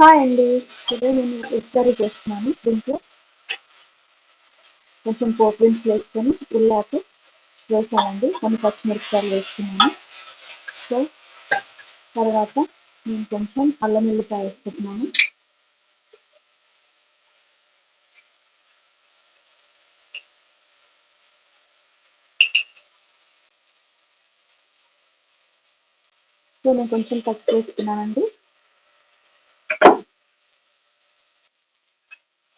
Hi అండి. Today నేను egg curry చేస్తున్నాను. దీంట్లో కొంచెం పోపు వేసుకొని ఉల్లాకు వేసానండి. కొన్ని పచ్చిమిరపకాయలు వేస్తున్నాను. సో తర్వాత నేను కొంచెం అల్లం వెల్లిపాయ వేసుకుంటున్నాను. సో నేను కొంచెం పసుపు వేసుకున్నానండి.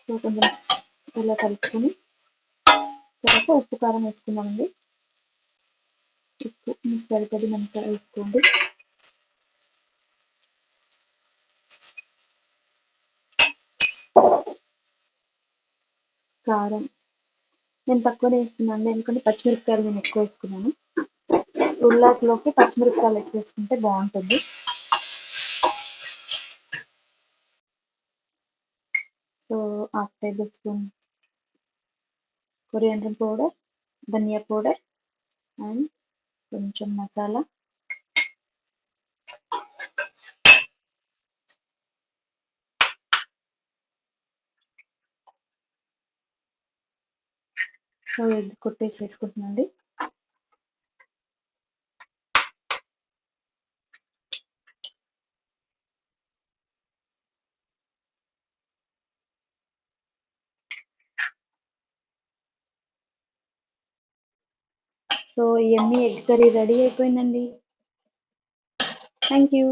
సో కొంచెం ఇలా కలుపుకొని తర్వాత ఉప్పు కారం వేసుకున్నామండి. ఉప్పు మీకు సరిపడినంత వేసుకోండి. కారం నేను తక్కువనే వేస్తున్నాను ఎందుకంటే పచ్చిమిరపకాయలు నేను ఎక్కువ వేసుకున్నాను. ఉల్లాకులోకి పచ్చిమిరపకాయలు ఎక్కువ వేసుకుంటే బాగుంటుంది. So 1/2 tablespoon coriander powder, ధనియా పౌడర్ అండ్ కొంచెం మసాలా. సో ఎగ్ కొట్టేసి వేసుకుంటున్నాండి. So yummy egg curry ready అయిపోయిందండి. Thank you.